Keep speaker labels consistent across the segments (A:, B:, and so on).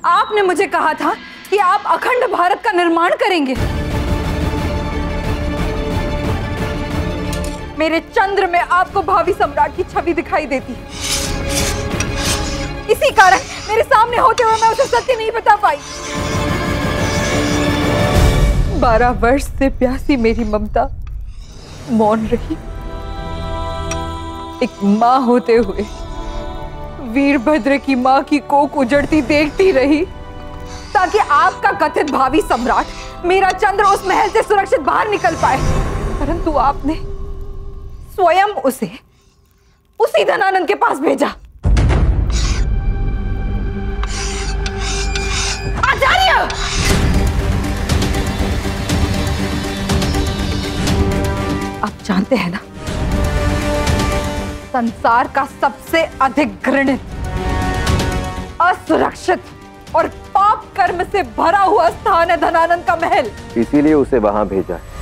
A: आपने मुझे कहा था कि आप अखंड भारत का निर्माण करेंगे। मेरे चंद्र में आपको भावी सम्राट की छवि दिखाई देती है। इसी कारण मेरे सामने होते हुए मैं उसे सत्य नहीं बता पाई। 12 वर्ष से प्यासी मेरी ममता मौन रही। एक मां होते हुए वीरभद्र की मां की कोख उजड़ती देखती रही ताकि आपका कथित भावी सम्राट मेरा चंद्र उस महल से सुरक्षित बाहर निकल पाए। परंतु आपने स्वयं उसे उसी धनानंद के पास भेजा। आचार्य! आप जानते हैं ना, संसार का सबसे अधिक घृणित, असुरक्षित और पाप कर्म से भरा हुआ स्थान है धनानंद का महल।
B: इसीलिए उसे वहां भेजा है।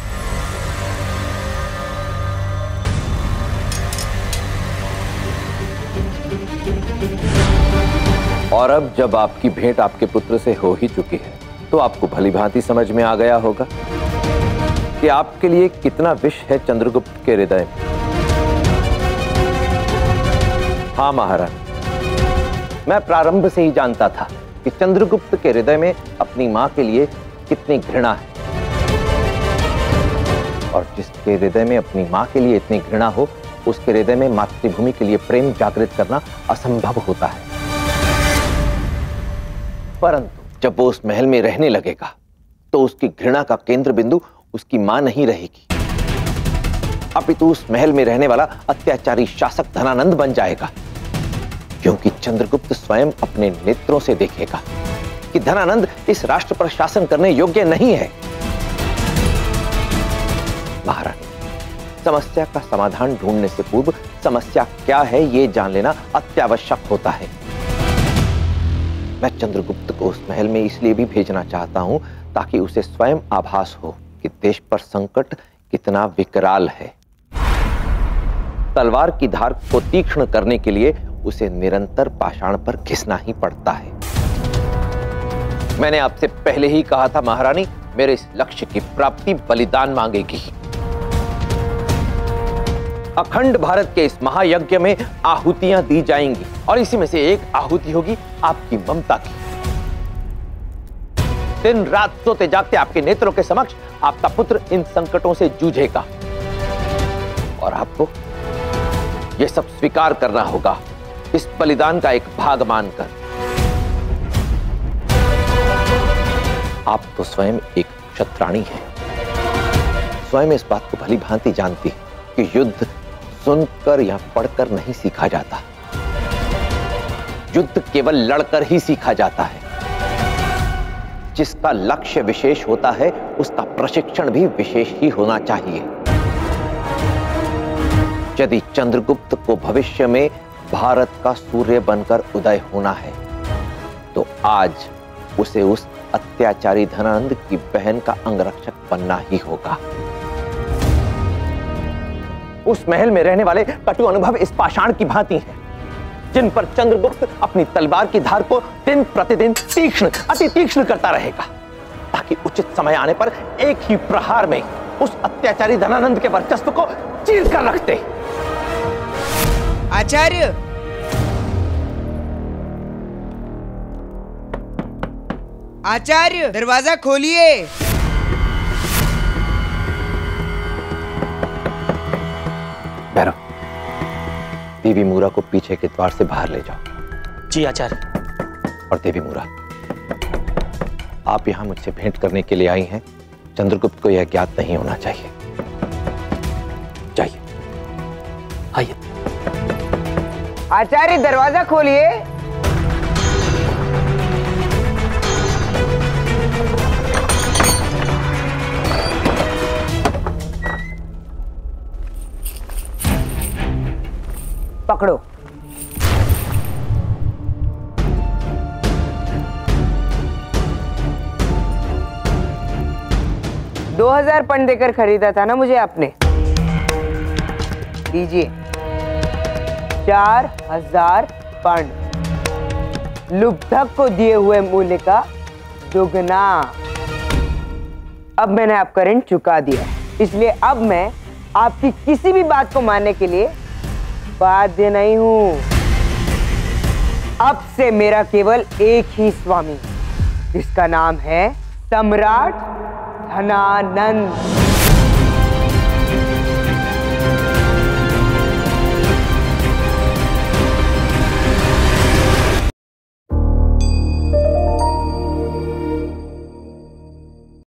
B: और अब जब आपकी भेंट आपके पुत्र से हो ही चुकी है, तो आपको भली भांति समझ में आ गया होगा कि आपके लिए कितना विष है चंद्रगुप्त के हृदय में। हाँ महाराज, मैं प्रारंभ से ही जानता था कि चंद्रगुप्त के हृदय में अपनी मां के लिए कितनी घृणा है, और जिसके हृदय में अपनी मां के लिए इतनी घृणा हो, उसके हृदय में मातृभूमि के लिए प्रेम जागृत करना असंभव होता है। परंतु जब वो उस महल में रहने लगेगा तो उसकी घृणा का केंद्र बिंदु उसकी मां नहीं रहेगी, अपितु उस महल में रहने वाला अत्याचारी शासक धनानंद बन जाएगा, क्योंकि चंद्रगुप्त स्वयं अपने नेत्रों से देखेगा कि धनानंद इस राष्ट्र पर शासन करने योग्य नहीं है। महारानी, समस्या का समाधान ढूंढने से पूर्व समस्या क्या है ये जान लेना अत्यावश्यक होता है। मैं चंद्रगुप्त को उस महल में इसलिए भी भेजना चाहता हूं ताकि उसे स्वयं आभास हो कि देश पर संकट कितना विकराल है। तलवार की धार को तीक्ष्ण करने के लिए उसे निरंतर पाषाण पर घिसना ही पड़ता है। मैंने आपसे पहले ही कहा था महारानी, मेरे इस लक्ष्य की प्राप्ति बलिदान मांगेगी। अखंड भारत के इस महायज्ञ में आहुतियां दी जाएंगी और इसी में से एक आहुति होगी आपकी ममता की। दिन रात सोते जागते आपके नेत्रों के समक्ष आपका पुत्र इन संकटों से जूझेगा और आपको यह सब स्वीकार करना होगा, इस बलिदान का एक भाग मानकर। आप तो स्वयं एक क्षत्राणी हैं, स्वयं इस बात को भली भांति जानती है कि युद्ध सुनकर या पढ़कर नहीं सीखा जाता, युद्ध केवल लड़कर ही सीखा जाता है। जिसका लक्ष्य विशेष होता है उसका प्रशिक्षण भी विशेष ही होना चाहिए। यदि चंद्रगुप्त को भविष्य में भारत का सूर्य बनकर उदय होना है तो आज उसे उस अत्याचारी धनानंद की बहन का अंगरक्षक बनना ही होगा। उस महल में रहने वाले कटु अनुभव इस पाषाण की भांति हैं, जिन पर चंद्रगुप्त अपनी तलवार की धार को दिन प्रतिदिन तीक्ष्ण, अति तीक्ष्ण करता रहेगा, ताकि उचित समय आने पर एक ही प्रहार में उस अत्याचारी धनानंद के वर्चस्व को चीर कर रख दे।
C: आचार्य, आचार्य, दरवाजा खोलिए।
B: भैरव, देवी मूरा को पीछे के द्वार से बाहर ले जाओ।
D: जी आचार्य।
B: और देवी मूरा, आप यहां मुझसे भेंट करने के लिए आई हैं, चंद्रगुप्त को यह ज्ञात नहीं होना चाहिए। जाइए।
D: आइए।
C: आचार्य, दरवाजा खोलिए। पकड़ो। $2000 पन देकर खरीदा था ना मुझे आपने, दीजिए 4000 पन। लुब्धक को दिए हुए मूल्य का दुगना। अब मैंने आपका ऋण चुका दिया, इसलिए अब मैं आपकी किसी भी बात को मानने के लिए बाध्य नहीं हूं। अब से मेरा केवल एक ही स्वामी, जिसका नाम है सम्राट धनानंद।